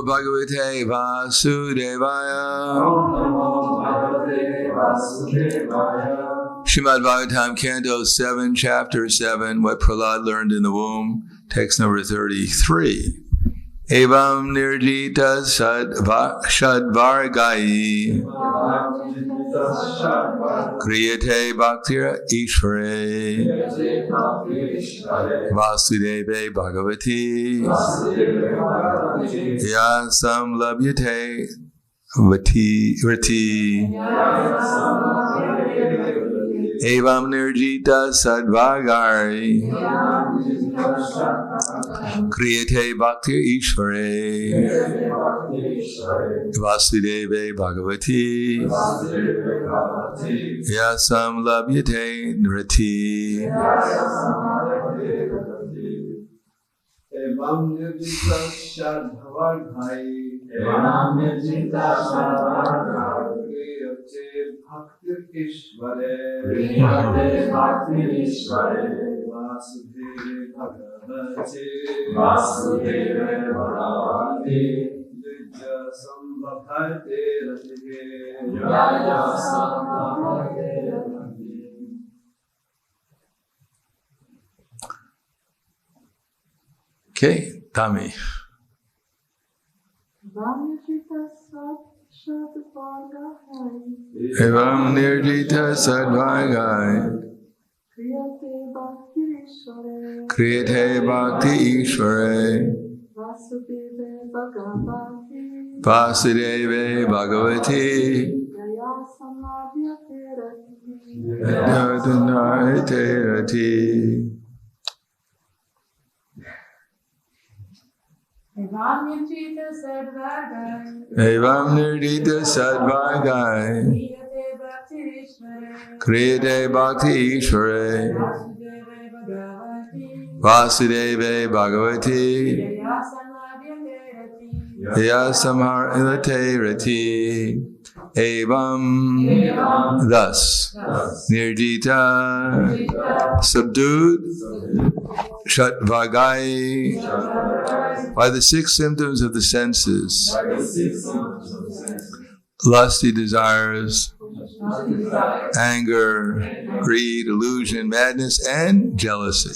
Bhagavate Vasudevaya. Srimad Bhagavatam, Canto 7, Chapter 7, What Prahlad Learned in the Womb, text number 33. Evam nirjita shadvargai kriyate bhaktira ishvare vasudeve bhagavati yasam labhyate vriti. Evam nirjita sadvagari kriyate bhakti ishvare vasudeve bhagavati yasam labhyate nriti. Evam nirjita sadvagari kriyate bhakti ishvare vasudeve bhagavati sambandha Okay, Tami. Evam nirjita sadvagai kriyate bhakti ishvare vasudeve bhagavati yasam rati. Evam nirjita sadvagai kriyate bhakti ishvare vasudeve bhagavati yasam rati. Evam, thus, nirjita, subdued, shatvagai, by the 6 symptoms of the senses, lusty desires, anger, greed, illusion, madness, and jealousy.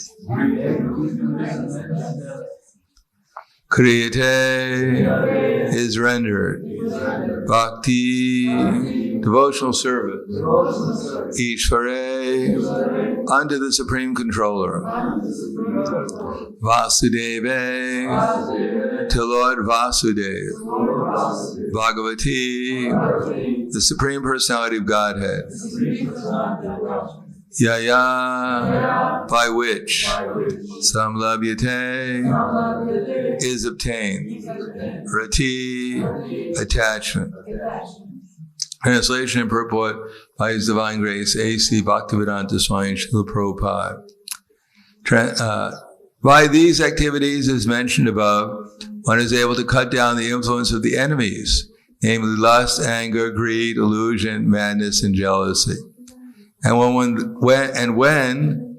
Kriyate is rendered. Bhakti, devotional service. Ishvare, unto the Supreme Controller. Vasudeve, to Lord Vasudeva. Bhagavati, the Supreme Personality of Godhead. Yaya, by which samlabhyate is obtained. Rati, attachment. Translation and purport by His Divine Grace, A.C. Bhaktivedanta Swami Srila Prabhupada. By these activities, as mentioned above, one is able to cut down the influence of the enemies, namely lust, anger, greed, illusion, madness, and jealousy. And when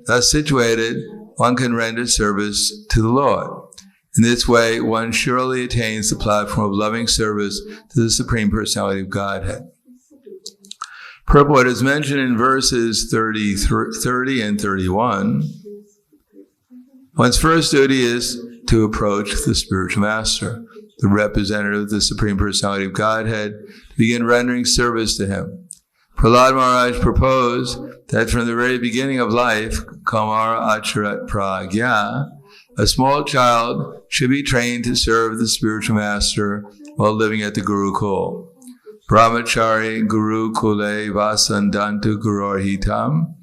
thus situated, one can render service to the Lord. In this way, one surely attains the platform of loving service to the Supreme Personality of Godhead. Purport is mentioned in verses 30 and 31. One's first duty is to approach the spiritual master, the representative of the Supreme Personality of Godhead, to begin rendering service to him. Prahlad Maharaj proposed that from the very beginning of life, Kamara Acharat Pragya, a small child should be trained to serve the spiritual master while living at the Gurukul. Brahmachari Guru Kule Vasandantu Gurorhitam.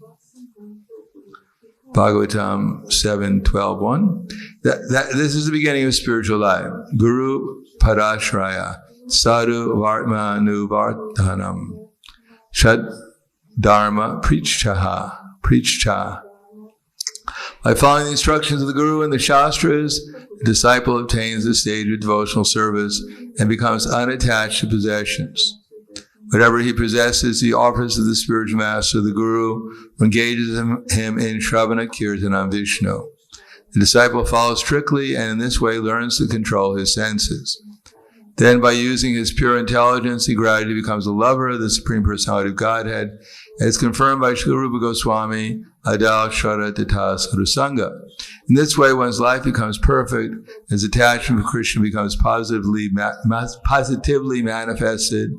Bhagavatam 7:12-1. This is the beginning of spiritual life. Guru Padashraya Sadhu Vartmanuvartanam. Shad Dharma Preachcha. By following the instructions of the Guru and the Shastras, the disciple obtains the stage of devotional service and becomes unattached to possessions. Whatever he possesses, he offers to the spiritual master, the Guru, who engages him in Shravana Kirtanam Vishnu. The disciple follows strictly and in this way learns to control his senses. Then by using his pure intelligence, he gradually becomes a lover of the Supreme Personality of Godhead, as confirmed by Srila Rupa Goswami, Adal Shara Tata Sadhusanga. In this way, one's life becomes perfect, as attachment to Krishna becomes positively manifested.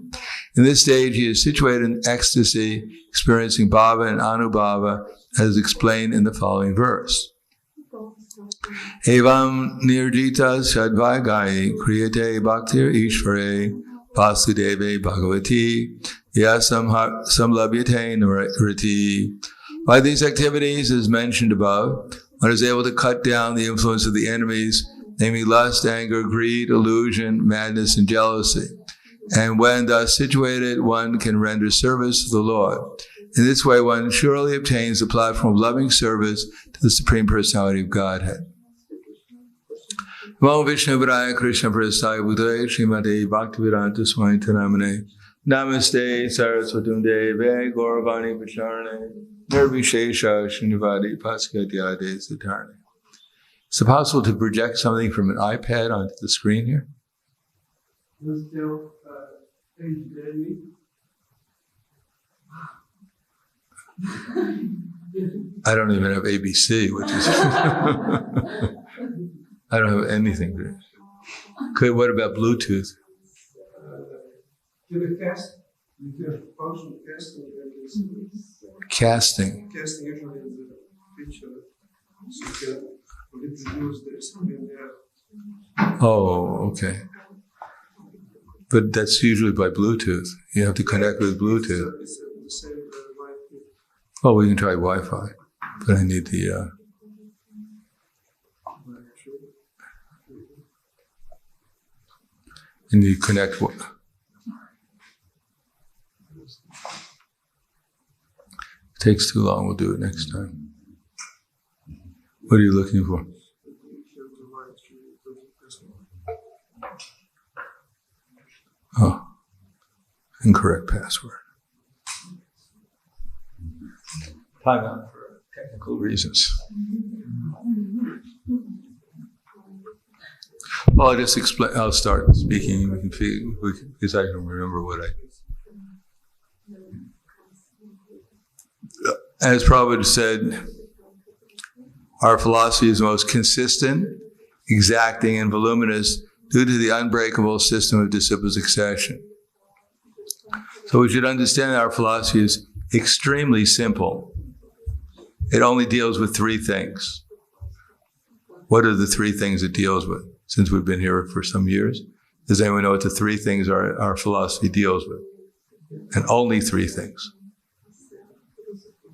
In this stage, he is situated in ecstasy, experiencing bhava and anubhava, as explained in the following verse. Evam nirjita shadvaigai kriyate bhaktir ishvare vasudeve bhagavati yasam samlabhyate narati. By these activities, as mentioned above, one is able to cut down the influence of the enemies, namely lust, anger, greed, illusion, madness, and jealousy. And when thus situated, one can render service to the Lord. In this way, one surely obtains the platform of loving service to the Supreme Personality of Godhead. Namo Vishnu Padaya Krishna Prasthaya Bhutale Srimate Bhaktivedanta Swami Namane Namaste Saraswatam Deve Gauravani Pacharane Nirvishesha Srinivadi Paskatyade Satarne. Is it possible to project something from an iPad onto the screen here? I don't even have ABC, which is I don't have anything. Okay, what about Bluetooth? Casting. Casting usually is a feature, so you can reproduce there something there. Oh, okay. But that's usually by Bluetooth. You have to connect with Bluetooth. It's the same Wi-Fi. Oh, we can try Wi-Fi, but I need the. And you connect what? It takes too long. We'll do it next time. What are you looking for? Oh, incorrect password. Time out for technical reasons. Well, I'll just explain. I'll start speaking. Because I can remember what As Prabhupada said, our philosophy is most consistent, exacting, and voluminous due to the unbreakable system of disciple succession. So we should understand that our philosophy is extremely simple. It only deals with three things. What are the three things it deals with? Since we've been here for some years, does anyone know what the three things our philosophy deals with? And only three things.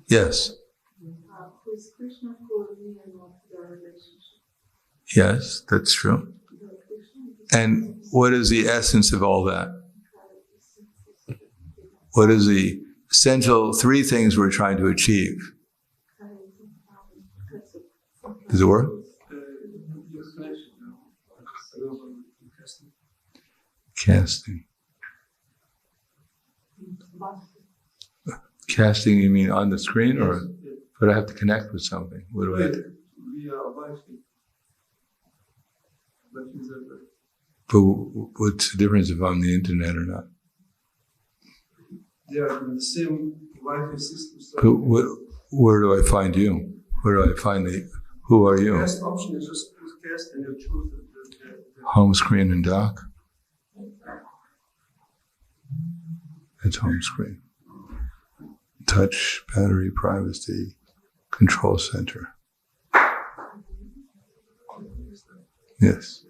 Yes. Yes, that's true. And what is the essence of all that? What is the essential three things we're trying to achieve? Does it work? Casting. Casting, you mean on the screen, or but I have to connect with something? What do I have to? But what's the difference if I'm on the internet or not? They are in the same Wi-Fi system. But where do I find you? Where do I find who are you? The best option is just cast and you choose the Home screen and dock? It's home screen. Touch, battery, privacy, control center. Yes.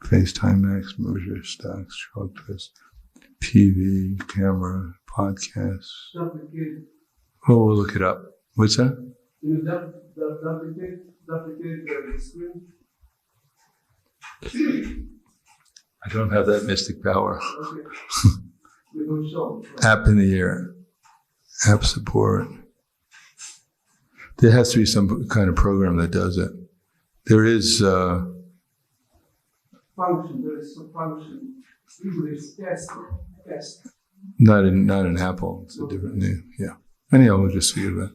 FaceTime, Max, Moser, Stocks, Shortcuts, TV, camera, podcast. Oh, we'll look it up. What's that? Can you duplicate the screen? I don't have that mystic power. Okay. We don't show. App in the air. App support. There has to be some kind of program that does it. There is function. There is some function. Usually it's test. Not in Apple. It's a different name. Yeah. Anyhow, we'll just figure that.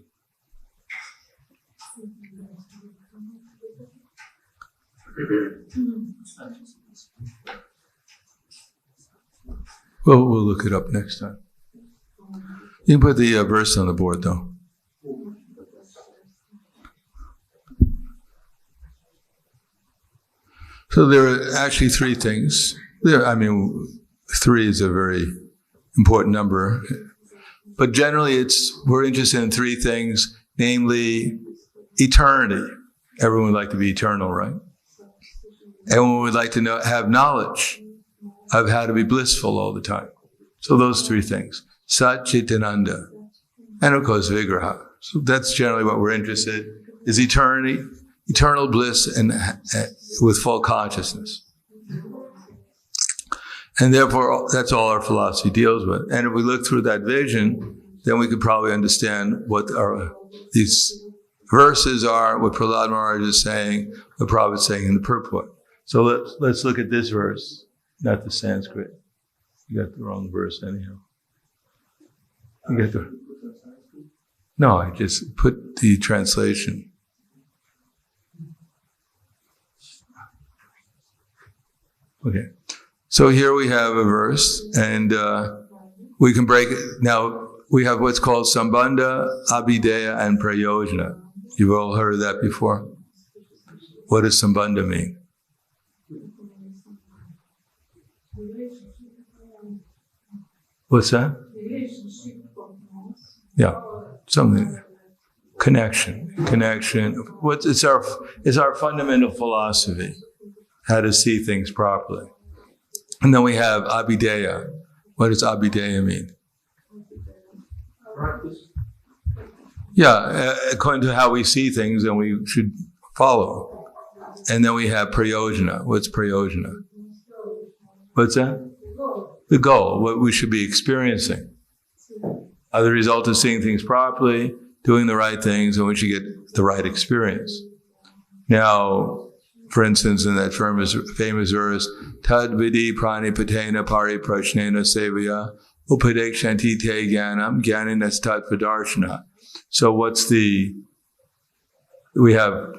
We'll look it up next time. You can put the verse on the board, though. So there are actually three things. Three is a very important number. But generally we're interested in three things, namely eternity. Everyone would like to be eternal, right? Everyone would like to have knowledge of how to be blissful all the time. So those three things. Sat, Chit, and Ananda. And of course, Vigraha. So that's generally what we're interested in, is eternity, eternal bliss, and with full consciousness. And therefore, that's all our philosophy deals with. And if we look through that vision, then we could probably understand what these verses are, what Prahlad Maharaj is saying, what Prabhupada is saying in the purport. So let's look at this verse, not the Sanskrit. You got the wrong verse anyhow. No, I just put the translation. Okay. So here we have a verse, and we can break it. Now, we have what's called Sambandha, Abidea, and Prayojana. You've all heard of that before? What does Sambandha mean? What's that? Yeah, something. Connection. It's our fundamental philosophy, how to see things properly. And then we have Abidea. What does Abidea mean? Yeah, according to how we see things, and we should follow. And then we have Prayojana. What's Prayojana? What's that? The goal, what we should be experiencing. The result of seeing things properly, doing the right things, and we should get the right experience. Now, for instance, in that famous verse, Tad vidi pranipatena pari prashnena sevaya upadekshanti te jnanam jnaninas tat vidarshana. So we have,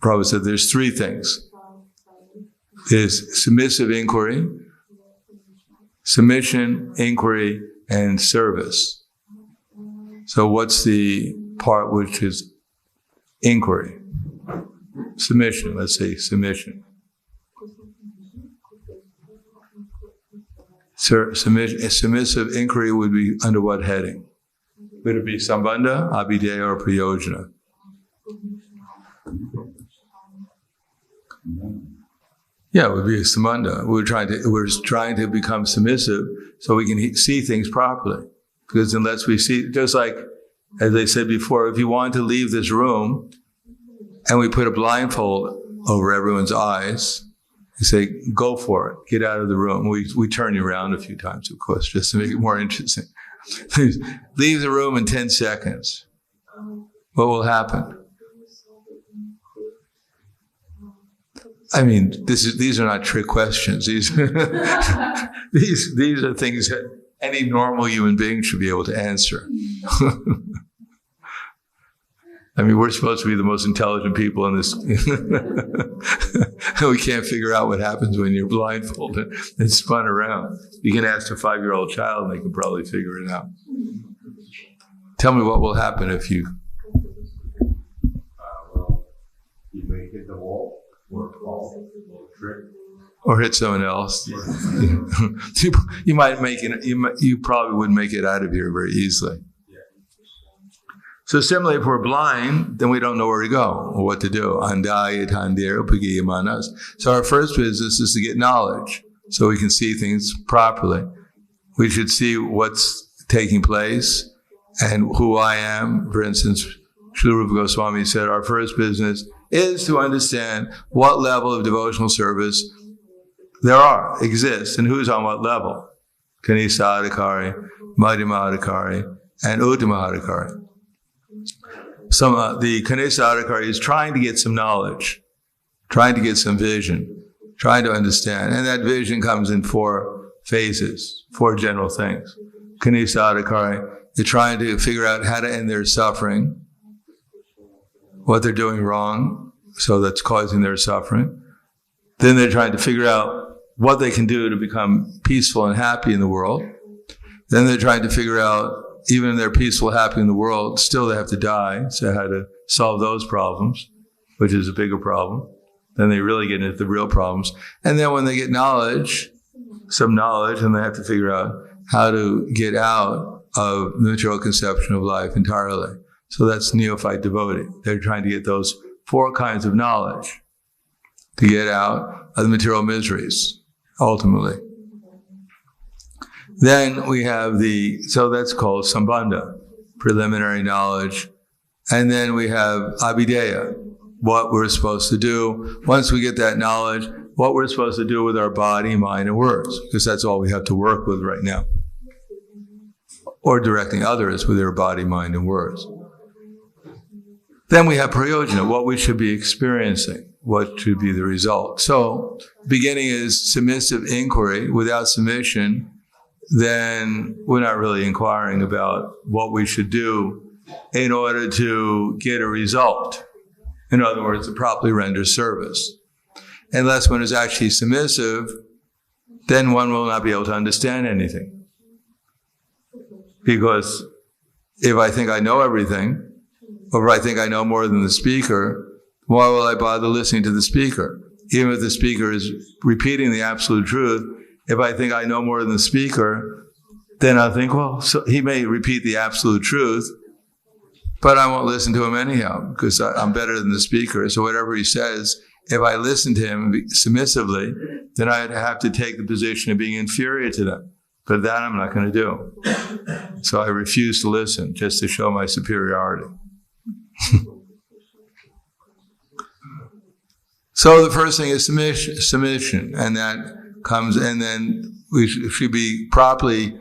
Prabhupada said there's three things. There's submissive inquiry, submission, inquiry, and service. So what's the part which is inquiry? Submission, let's say submission. Submissive inquiry would be under what heading? Would it be Sambandha, Abidea, or Prayojana? Yeah, it would be a Sambandha. We're trying to become submissive so we can see things properly. Because unless we see, just like, as I said before, if you want to leave this room and we put a blindfold over everyone's eyes, you say, go for it, get out of the room. We turn you around a few times, of course, just to make it more interesting. Leave the room in 10 seconds. What will happen? I mean, these are not trick questions. These are things that any normal human being should be able to answer. I mean, we're supposed to be the most intelligent people in this. We can't figure out what happens when you're blindfolded and spun around. You can ask a 5-year-old child and they can probably figure it out. Tell me what will happen if you... You may hit the wall or fall or trip. Or hit someone else. You might make it. You probably wouldn't make it out of here very easily. So similarly, if we're blind, then we don't know where to go or what to do. So our first business is to get knowledge so we can see things properly. We should see what's taking place and who I am. For instance, Srila Rupa Goswami said our first business is to understand what level of devotional service exists, and who's on what level. Kanisa Adhikari, Madhyama Adhikari, and Uttama Adhikari. The Kanisa Adhikari is trying to get some knowledge, trying to get some vision, trying to understand. And that vision comes in 4 phases, 4 general things. Kanisa Adhikari, they're trying to figure out how to end their suffering, what they're doing wrong, so that's causing their suffering. Then they're trying to figure out what they can do to become peaceful and happy in the world. Then they're trying to figure out, even if they're peaceful, happy in the world, still they have to die. So how to solve those problems, which is a bigger problem. Then they really get into the real problems. And then when they get knowledge, some knowledge, and they have to figure out how to get out of the material conception of life entirely. So that's neophyte devotee. They're trying to get those 4 kinds of knowledge to get out of the material miseries, ultimately. Then we have so that's called Sambandha, preliminary knowledge. And then we have Abidea, what we're supposed to do. Once we get that knowledge, what we're supposed to do with our body, mind, and words, because that's all we have to work with right now. Or directing others with their body, mind, and words. Then we have Prayojana, what we should be experiencing, what should be the result. So, beginning is submissive inquiry. Without submission, then we're not really inquiring about what we should do in order to get a result. In other words, to properly render service. Unless one is actually submissive, then one will not be able to understand anything. Because if I think I know everything, or if I think I know more than the speaker, why will I bother listening to the speaker? Even if the speaker is repeating the absolute truth, if I think I know more than the speaker, then I'll think, well, so he may repeat the absolute truth, but I won't listen to him anyhow, because I'm better than the speaker. So whatever he says, if I listen to him submissively, then I'd have to take the position of being inferior to them. But that I'm not going to do. So I refuse to listen, just to show my superiority. So the first thing is submission, and that comes, and then we should be properly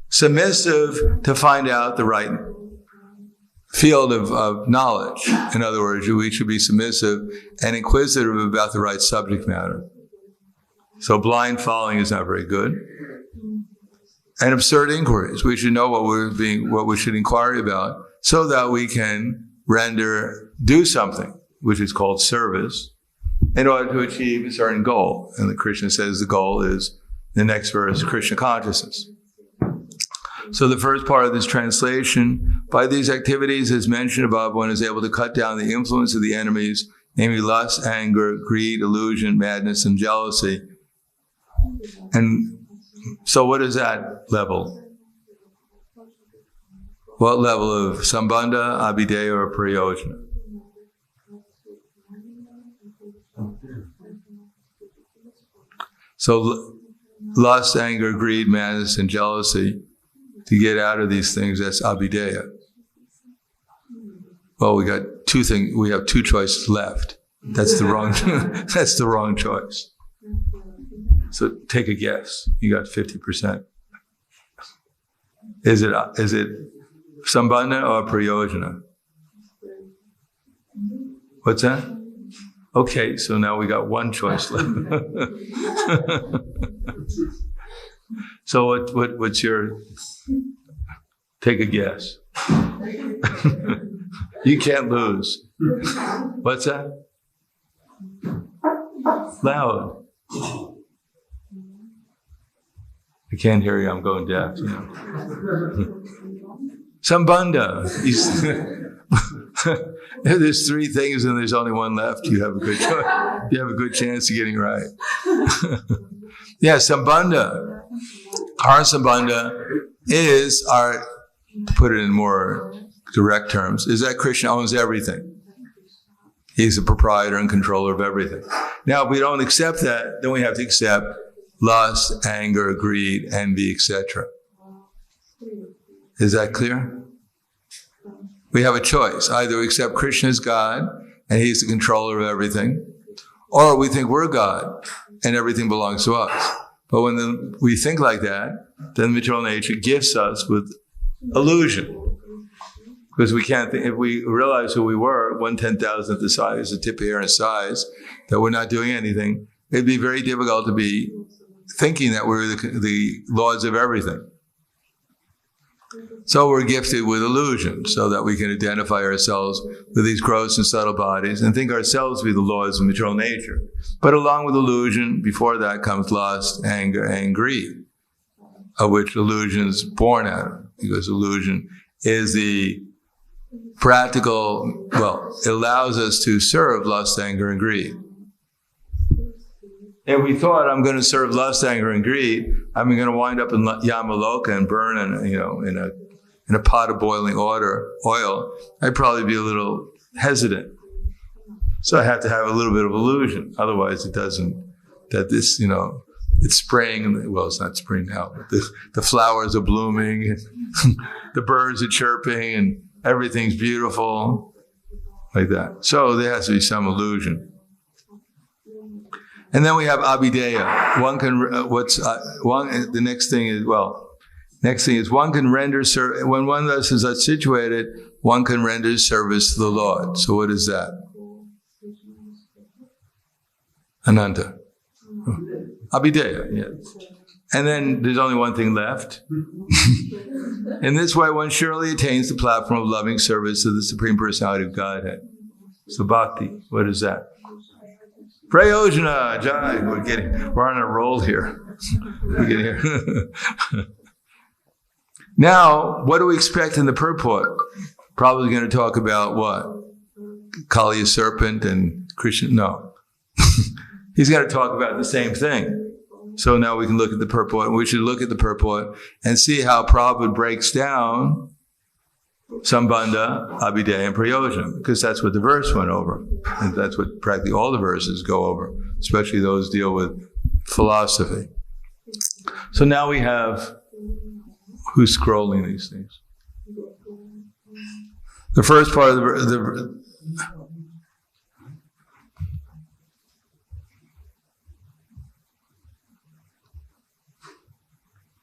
submissive to find out the right field of knowledge. In other words, we should be submissive and inquisitive about the right subject matter. So blind following is not very good. And absurd inquiries. We should know what we should inquire about, so that we can do something, which is called service, in order to achieve a certain goal. And the Krishna says the goal is, the next verse, Krishna consciousness. So the first part of this translation, by these activities as mentioned above, one is able to cut down the influence of the enemies, namely lust, anger, greed, illusion, madness, and jealousy. And so what is that level? What level of Sambandha, Abidea, or Prayojana? So lust, anger, greed, madness, and jealousy, to get out of these things, that's Abidea. Well, we have 2 choices left. That's the wrong choice. So take a guess. You got 50%. Is it Sambandha or Prayojana? What's that? Okay, so now we got 1 choice left. So what's your, take a guess. You can't lose. What's that? Loud. I can't hear you, I'm going deaf. You know. Sambandha. If there's 3 things and there's only 1 left, you have a good choice. You have a good chance of getting right. Yeah, Sambandha. Our Sambandha is to put it in more direct terms, is that Krishna owns everything. He's the proprietor and controller of everything. Now, if we don't accept that, then we have to accept lust, anger, greed, envy, etc. Is that clear? We have a choice. Either we accept Krishna as God, and He's the controller of everything, or we think we're God, and everything belongs to us. But when we think like that, then material nature gifts us with illusion. Because we can't think, if we realize who we were, 1/10,000th the size, a tip of hair in size, that we're not doing anything, it'd be very difficult to be thinking that we're the lords of everything. So we're gifted with illusion so that we can identify ourselves with these gross and subtle bodies and think ourselves to be the laws of material nature. But along with illusion, before that comes lust, anger, and greed, of which illusion is born out of. Because illusion is the practical, it allows us to serve lust, anger, and greed. If we thought, I'm going to serve lust, anger, and greed, I'm going to wind up in Yamaloka and burn in a pot of boiling oil, I'd probably be a little hesitant. So I have to have a little bit of illusion. Otherwise it doesn't, it's spring, it's not spring now, but the flowers are blooming, and the birds are chirping, and everything's beautiful, like that. So there has to be some illusion. And then we have Abidea. Next thing is one can render service. When one of us is situated, one can render service to the Lord. So what is that? Ananta. Abidea, yes. And then there's only one thing left. In this way, one surely attains the platform of loving service to the Supreme Personality of Godhead. So bhakti, what is that? Prayojana, Jai. We're on a roll here. Now, what do we expect in the purport? Probably going to talk about what? Kaliya serpent and Krishna? No. He's going to talk about the same thing. So now we can look at the purport. We should look at the purport and see how Prabhupada breaks down Sambandha, Abidea, and Prayojana, because that's what the verse went over. And that's what practically all the verses go over, especially those deal with philosophy. So now we have, who's scrolling these things? The first part of the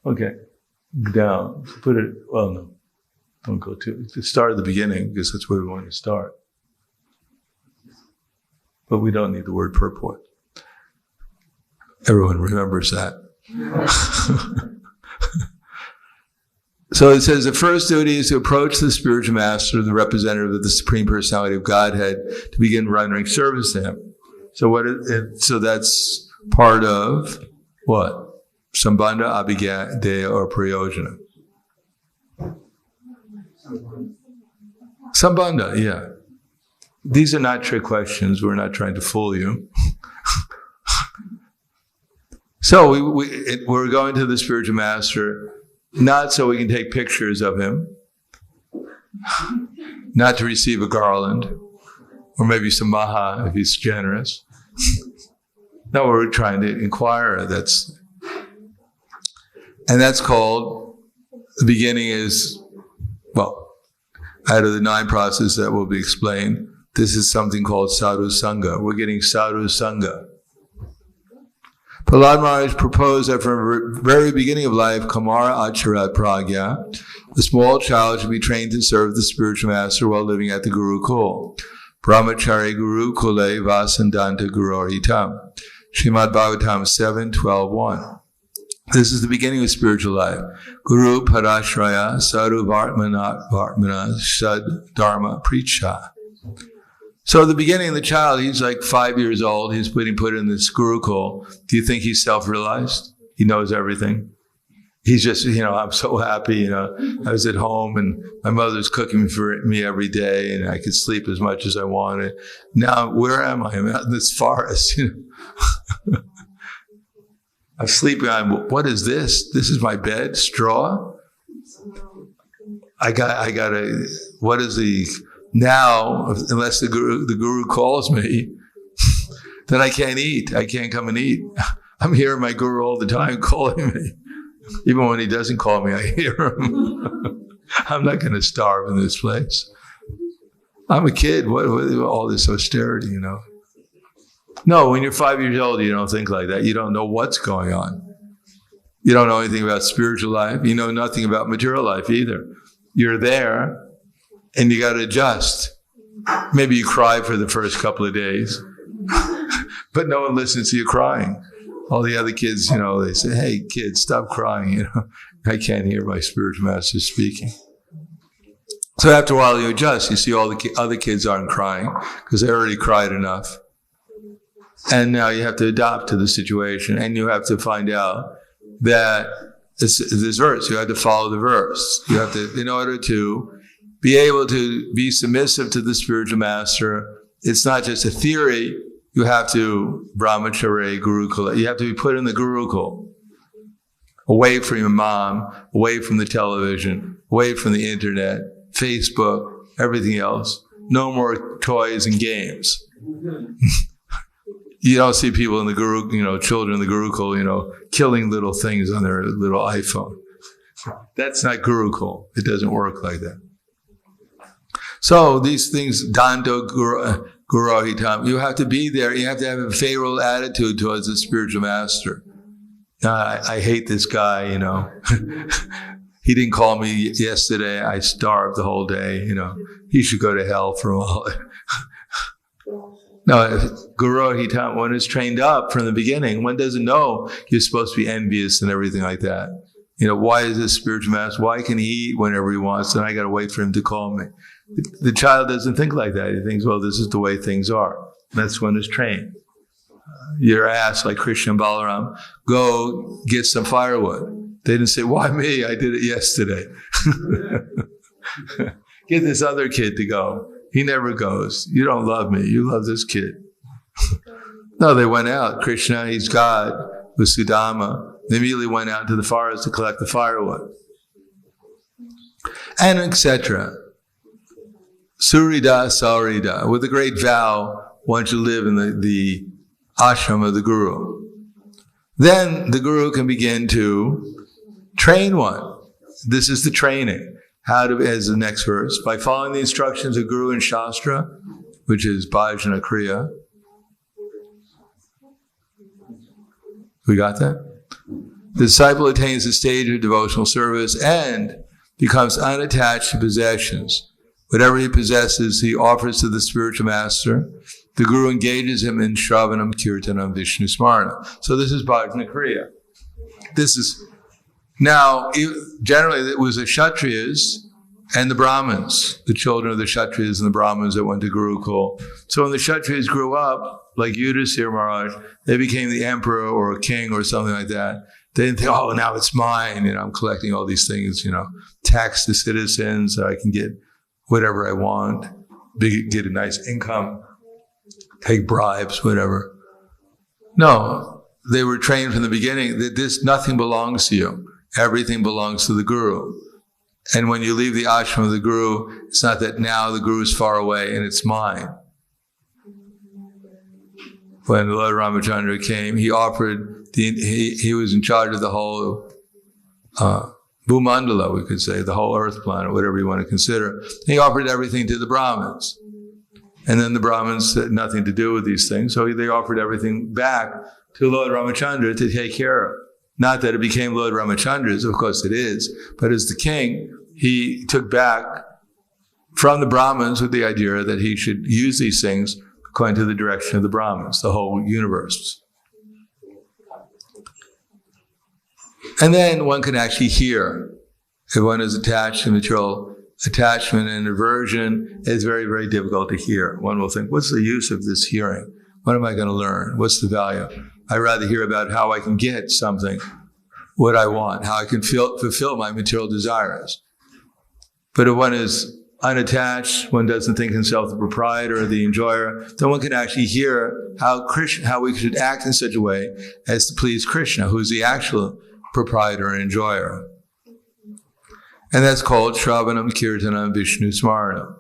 okay, down, put it, no. Don't go to start at the beginning because that's where we want to start. But we don't need the word purport. Everyone remembers that. So it says the first duty is to approach the spiritual master, the representative of the Supreme Personality of Godhead, to begin rendering service to him. So so that's part of what? Sambandha, Abidea, or Prayojana. Sambandha, yeah. These are not trick questions. We're not trying to fool you. So we're going to the spiritual master, not so we can take pictures of him, not to receive a garland, or maybe some maha if he's generous. No, we're trying to inquire. And that's called, the beginning is, out of the 9 processes that will be explained, this is something called sadhu sangha. We're getting sadhu sangha. Prahlad Maharaj proposed that from the very beginning of life, Kamara Acharat Pragya, the small child should be trained to serve the spiritual master while living at the Gurukul. Brahmachari Guru Kule Vasandanta Guroritam. Srimad Bhagavatam 7:12-1. This is the beginning of spiritual life. Guru Parashraya Sadhu Vartmana Shad Dharma Preacha. So the beginning, the child, he's like 5 years old. He's being put in this Gurukul. Do you think he's self-realized? He knows everything. He's just, I'm so happy, I was at home and my mother's cooking for me every day and I could sleep as much as I wanted. Now, where am I? I'm out in this forest, I'm sleeping on, what is this? This is my bed, straw? What is now, unless the guru calls me, then I can't eat. I can't come and eat. I'm hearing my guru all the time calling me. Even when he doesn't call me, I hear him. I'm not going to starve in this place. I'm a kid. What all this austerity, No, when you're 5 years old, you don't think like that. You don't know what's going on. You don't know anything about spiritual life. You know nothing about material life either. You're there, and you got to adjust. Maybe you cry for the first couple of days, but no one listens to you crying. All the other kids, they say, "Hey, kids, stop crying," I can't hear my spiritual master speaking. So after a while you adjust. You see all the other kids aren't crying because they already cried enough. And now you have to adapt to the situation, and you have to find out that this verse, you have to follow the verse. You have to, in order to be able to be submissive to the spiritual master, it's not just a theory. You have to brahmacharya, gurukula. You have to be put in the gurukul, away from your mom, away from the television, away from the internet, Facebook, everything else. No more toys and games. You don't see people in the guru, children in the gurukul, killing little things on their little iPhone. That's not gurukul. It doesn't work like that. So these things, danto gurohitam, you have to be there. You have to have a favorable attitude towards the spiritual master. I hate this guy, He didn't call me yesterday. I starved the whole day, He should go to hell for a while. No, gurohitam, one is trained up from the beginning. One doesn't know you're supposed to be envious and everything like that. Why is this spiritual master? Why can he eat whenever he wants? And I got to wait for him to call me. The child doesn't think like that. He thinks, well, this is the way things are. That's when it's trained. You're asked, like Krishna and Balaram, go get some firewood. They didn't say, why me? I did it yesterday. Get this other kid to go. He never goes. You don't love me. You love this kid. No, they went out. Krishna, he's God, with Sudama. They immediately went out to the forest to collect the firewood. And etc. Surida, Saurida. With a great vow, one should live in the ashram of the guru. Then the guru can begin to train one. This is the training. How to, as the next verse, by following the instructions of Guru and Shastra, which is Bhajana Kriya. We got that? The disciple attains the stage of devotional service and becomes unattached to possessions. Whatever he possesses, he offers to the spiritual master. The Guru engages him in Shravanam, Kirtanam, Vishnu Smarana. So this is Bhajana Kriya. Now, generally it was the Kshatriyas and the Brahmins, the children of the Kshatriyas and the Brahmins that went to Gurukul. So when the Kshatriyas grew up, like Yudhisthira Maharaj, they became the emperor or a king or something like that. They didn't think, oh, now it's mine. I'm collecting all these things, tax the citizens, so I can get whatever I want, get a nice income, take bribes, whatever. No, they were trained from the beginning that nothing belongs to you. Everything belongs to the Guru. And when you leave the ashram of the Guru, it's not that now the Guru is far away and it's mine. When Lord Ramachandra came, he offered, he was in charge of the whole Bhumandala, we could say, the whole earth planet, whatever you want to consider. He offered everything to the Brahmins. And then the Brahmins had nothing to do with these things, so they offered everything back to Lord Ramachandra to take care of. Not that it became Lord Ramachandra's, of course it is, but as the king, he took back from the Brahmins with the idea that he should use these things according to the direction of the Brahmins, the whole universe. And then one can actually hear. If one is attached to material attachment and aversion, it's very, very difficult to hear. One will think, what's the use of this hearing? What am I going to learn? What's the value? I'd rather hear about how I can get something, what I want, how I can fulfill my material desires. But if one is unattached, one doesn't think himself the proprietor or the enjoyer, then one can actually hear how we should act in such a way as to please Krishna, who's the actual proprietor and enjoyer. And that's called Shravanam, Kirtanam, Vishnu Smarana.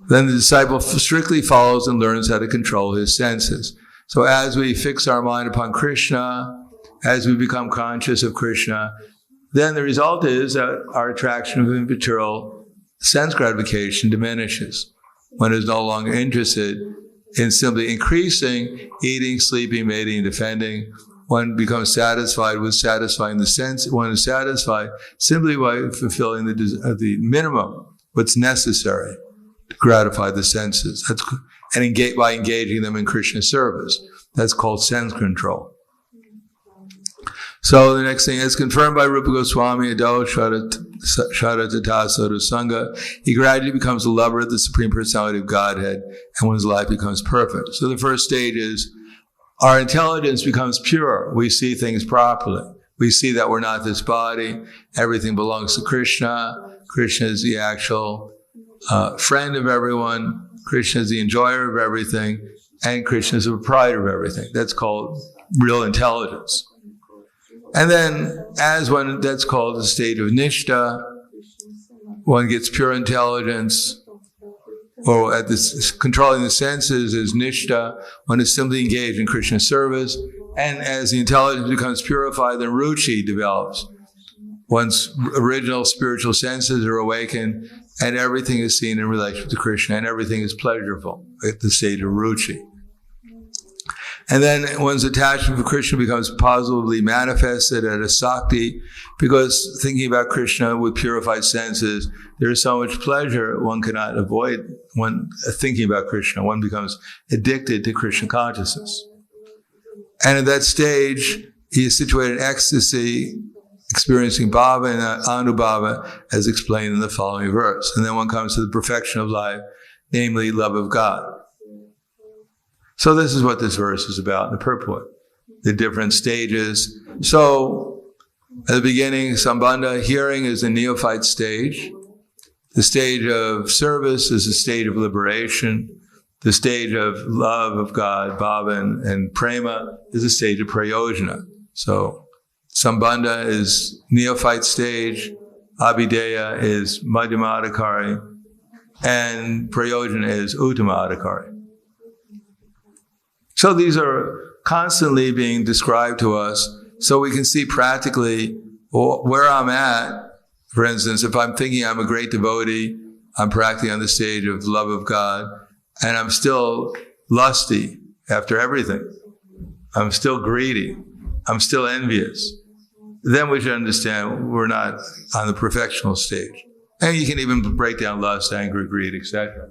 Then the disciple strictly follows and learns how to control his senses. So as we fix our mind upon Krishna, as we become conscious of Krishna, then the result is that our attraction of material sense gratification diminishes. One is no longer interested in simply increasing, eating, sleeping, mating, defending. One becomes satisfied with satisfying the sense. One is satisfied simply by fulfilling the minimum, what's necessary to gratify the senses. By engaging them in Krishna service. That's called sense control. So the next thing is confirmed by Rupa Goswami, Ado Shraddha Sadhu Sangha. He gradually becomes a lover of the Supreme Personality of Godhead, and one's life becomes perfect. So the first stage is our intelligence becomes pure. We see things properly. We see that we're not this body. Everything belongs to Krishna. Krishna is the actual friend of everyone. Krishna is the enjoyer of everything. And Krishna is the proprietor of everything. That's called real intelligence. And then, that's called the state of nishta. One gets pure intelligence, or at this controlling the senses is nishta. One is simply engaged in Krishna service. And as the intelligence becomes purified, then ruchi develops. One's original spiritual senses are awakened, and everything is seen in relation to Krishna, and everything is pleasurable at the stage of ruchi. And then one's attachment for Krishna becomes positively manifested at a sakti, because thinking about Krishna with purified senses, there is so much pleasure one cannot avoid when thinking about Krishna. One becomes addicted to Krishna consciousness. And at that stage, he is situated in ecstasy, experiencing bhava and anubhava, as explained in the following verse. And then one comes to the perfection of life, namely love of God. So this is what this verse is about in the purport, the different stages. So at the beginning, Sambandha, hearing is the neophyte stage. The stage of service is the stage of liberation. The stage of love of God, bhava and prema, is the stage of Prayojana. So Sambandha is neophyte stage, Abidea is madhyamadhikari, and Prayojana is uttamadhikari. So these are constantly being described to us so we can see practically where I'm at. For instance, if I'm thinking I'm a great devotee, I'm practically on the stage of love of God, and I'm still lusty after everything. I'm still greedy. I'm still envious. Then we should understand we're not on the perfectional stage. And you can even break down lust, anger, greed, etc.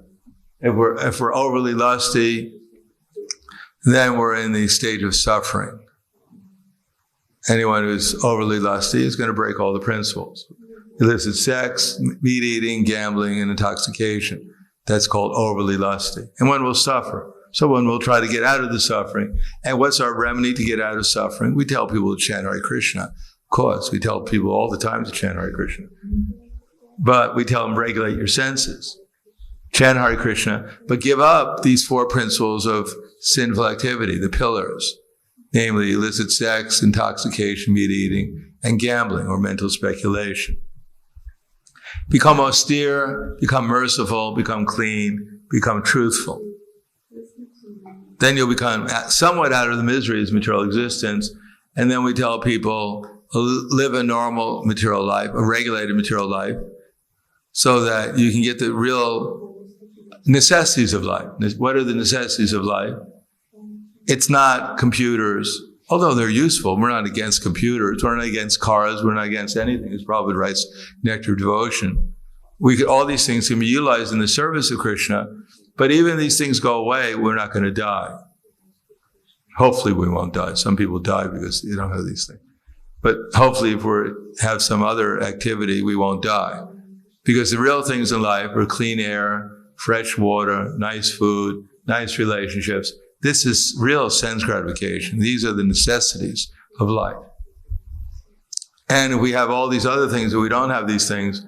If we're overly lusty, then we're in the stage of suffering. Anyone who's overly lusty is going to break all the principles. Illicit sex, meat eating, gambling, and intoxication. That's called overly lusty. And one will suffer. So one will try to get out of the suffering. And what's our remedy to get out of suffering? We tell people to chant Hare Krishna. Of course, we tell people all the time to chant Hare Krishna. But we tell them, regulate your senses. Chant Hare Krishna, but give up these four principles of sinful activity, the pillars, namely illicit sex, intoxication, meat eating, and gambling or mental speculation. Become austere, become merciful, become clean, become truthful. Then you'll become somewhat out of the miseries of material existence. And then we tell people, live a normal material life, a regulated material life, so that you can get the real necessities of life. What are the necessities of life? It's not computers, although they're useful. We're not against computers. We're not against cars. We're not against anything. As Prabhupada writes, Nectar of Devotion. All these things can be utilized in the service of Krishna, but even if these things go away, we're not going to die. Hopefully we won't die. Some people die because they don't have these things. But hopefully if we have some other activity, we won't die. Because the real things in life are clean air, fresh water, nice food, nice relationships. This is real sense gratification. These are the necessities of life. And if we have all these other things, and we don't have these things,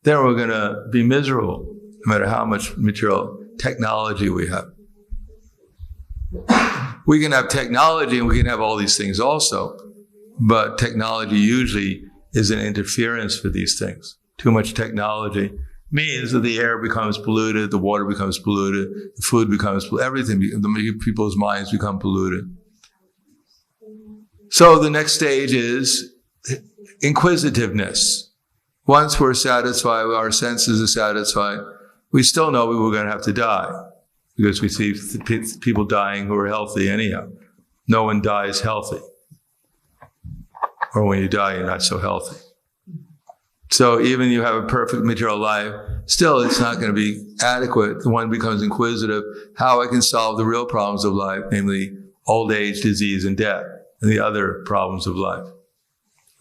then we're going to be miserable, no matter how much material technology we have. We can have technology and we can have all these things also, but technology usually is an interference for these things. Too much technology means that the air becomes polluted, the water becomes polluted, the food becomes polluted, everything, people's minds become polluted. So the next stage is inquisitiveness. Once we're satisfied, our senses are satisfied, we still know we were going to have to die, because we see people dying who are healthy anyhow. No one dies healthy. Or when you die, you're not so healthy. So even you have a perfect material life, still it's not going to be adequate. One becomes inquisitive, how I can solve the real problems of life, namely old age, disease, and death, and the other problems of life.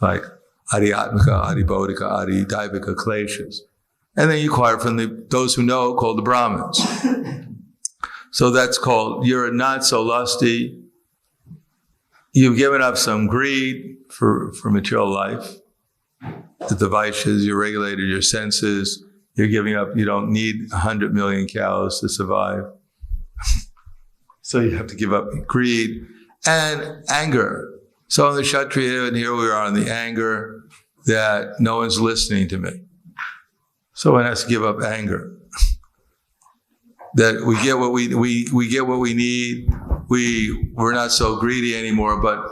like Adhyatmika, Adhibodhika, Adhidaivika kleshas. And then you acquire from those who know, called the Brahmins. So that's called, you're not so lusty. You've given up some greed for material life. The Vaishyas, you regulated your senses. You're giving up, you don't need 100 million cows to survive. So you have to give up greed and anger. So in the Kshatriya, and here we are in the anger that no one's listening to me. So one has to give up anger. That we get what we get what we need. We're not so greedy anymore, but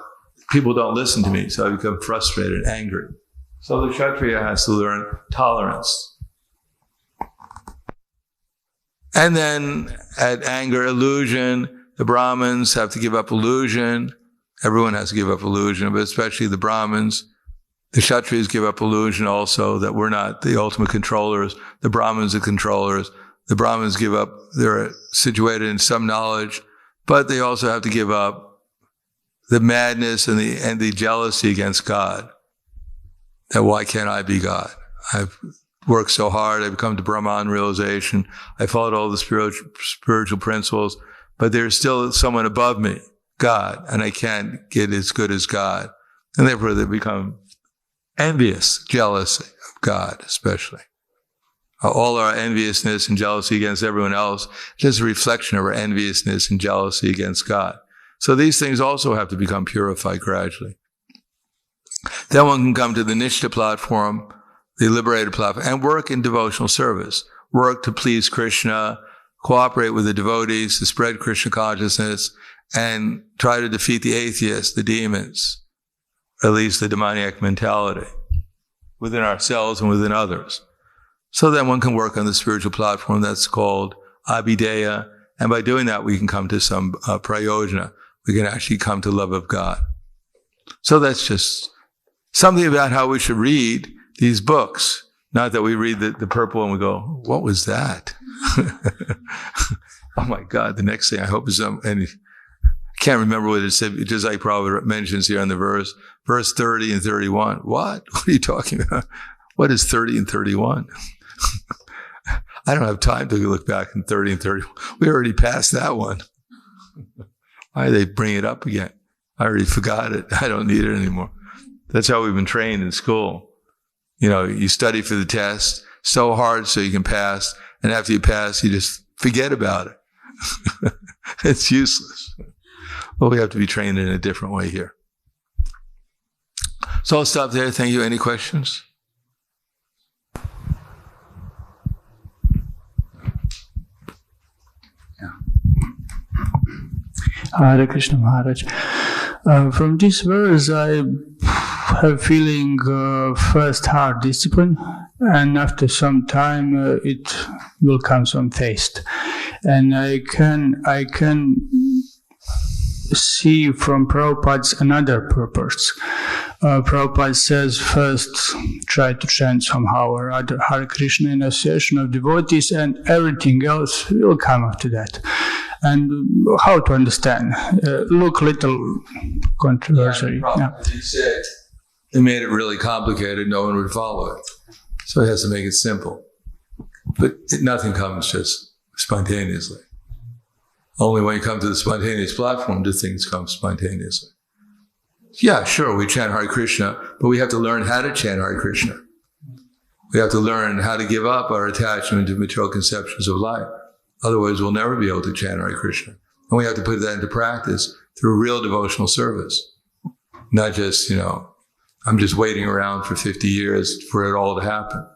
people don't listen to me, so I become frustrated and angry. So the Kshatriya has to learn tolerance. And then at anger, illusion, the Brahmins have to give up illusion. Everyone has to give up illusion, but especially the Brahmins. The Kshatriyas give up illusion also, that we're not the ultimate controllers. The Brahmins are controllers. The Brahmins give up, they're situated in some knowledge, but they also have to give up the madness and the jealousy against God. That why can't I be God? I've worked so hard, I've come to Brahman realization, I followed all the spiritual principles, but there's still someone above me, God, and I can't get as good as God. And therefore they become envious, jealous of God especially. All our enviousness and jealousy against everyone else is just a reflection of our enviousness and jealousy against God. So these things also have to become purified gradually. Then one can come to the Nishta platform, the liberated platform, and work in devotional service. Work to please Krishna, cooperate with the devotees to spread Krishna consciousness, and try to defeat the atheists, the demons, at least the demoniac mentality, within ourselves and within others. So then one can work on the spiritual platform that's called Abidea, and by doing that we can come to some Prayojana. We can actually come to love of God. So that's just something about how we should read these books. Not that we read the purple and we go, what was that? Oh my God, the next thing I hope is and I can't remember what it said, just like Prabhupada mentions here in the verse 30 and 31. What are you talking about? What is 30 and 31? I don't have time to look back in 30 and 31. We already passed that one. Why do they bring it up again? I already forgot it. I don't need it anymore. That's how we've been trained in school. You know, you study for the test so hard so you can pass, and after you pass, you just forget about it. It's useless. Well, we have to be trained in a different way here. So I'll stop there. Thank you. Any questions? Hare Krishna Maharaj. From this verse, I have feeling first hard discipline, and after some time, it will come some taste. And I can see from Prabhupada's another purpose. Prabhupada says first try to chant somehow or other Hare Krishna in association of devotees, and everything else will come after that. And how to understand? Look little controversial. Yeah. As he said, he made it really complicated, no one would follow it. So he has to make it simple. But nothing comes just spontaneously. Only when you come to the spontaneous platform do things come spontaneously. Yeah, sure, we chant Hare Krishna, but we have to learn how to chant Hare Krishna. We have to learn how to give up our attachment to material conceptions of life. Otherwise, we'll never be able to chant Hare Krishna. And we have to put that into practice through real devotional service. Not just, I'm just waiting around for 50 years for it all to happen.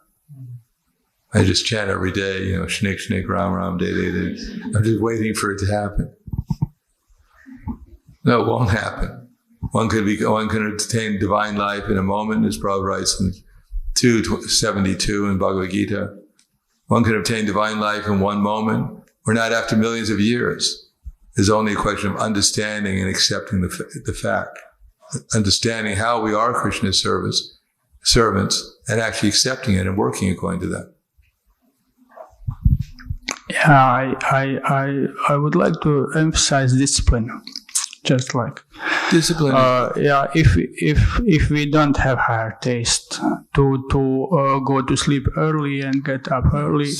I just chant every day, Shnik, Shnik, Ram, Ram, Day, Day, Day. I'm just waiting for it to happen. No, it won't happen. One can attain divine life in a moment, as Prabhupada writes in 272 in Bhagavad Gita. One can obtain divine life in one moment, or not after millions of years. It's only a question of understanding and accepting the fact. Understanding how we are Krishna's servants, and actually accepting it and working according to that. Yeah, I would like to emphasize discipline, just like Discipline. If we don't have higher taste to go to sleep early and get up early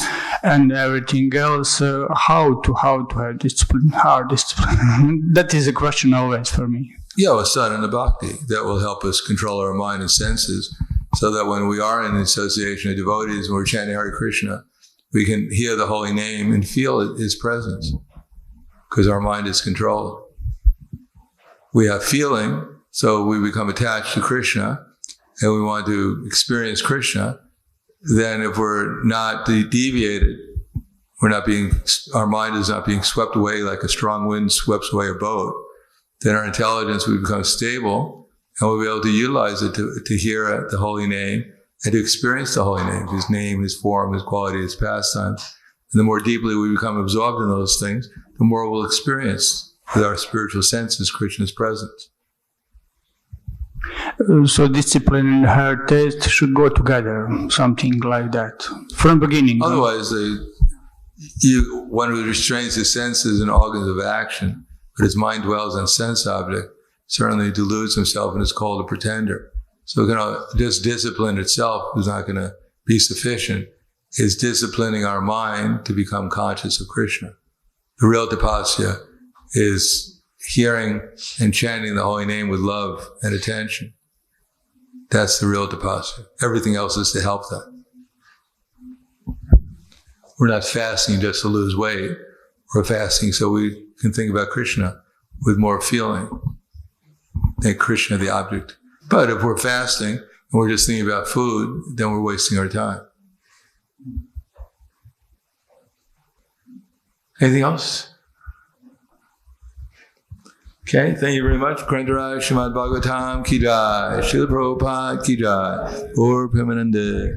and everything else, how to have discipline? How discipline? That is a question always for me. Yeah, a sadhana bhakti that will help us control our mind and senses, so that when we are in the association of devotees and we're chanting Hare Krishna, we can hear the holy name and feel His presence, because our mind is controlled. We have feeling, so we become attached to Krishna, and we want to experience Krishna. Then if we're not deviated, our mind is not being swept away like a strong wind sweeps away a boat, then our intelligence will become stable, and we'll be able to utilize it to hear the holy name and to experience the holy name, His name, His form, His quality, His pastimes. And the more deeply we become absorbed in those things, the more we'll experience with our spiritual senses Krishna's presence. So discipline and higher taste should go together, something like that, from beginning. Otherwise, one who restrains his senses and organs of action, but his mind dwells on sense object, certainly deludes himself and is called a pretender. So just discipline itself is not going to be sufficient. It's disciplining our mind to become conscious of Krishna. The real tapasya is hearing and chanting the holy name with love and attention. That's the real tapasya. Everything else is to help that. We're not fasting just to lose weight. We're fasting so we can think about Krishna with more feeling. Make Krishna the object. But if we're fasting and we're just thinking about food, then we're wasting our time. Anything else? Okay, thank you very much. Grandharaj Srimad Bhagavatam Ki Jai, Srila Prabhupada Ki Jai, Gaur Premanande.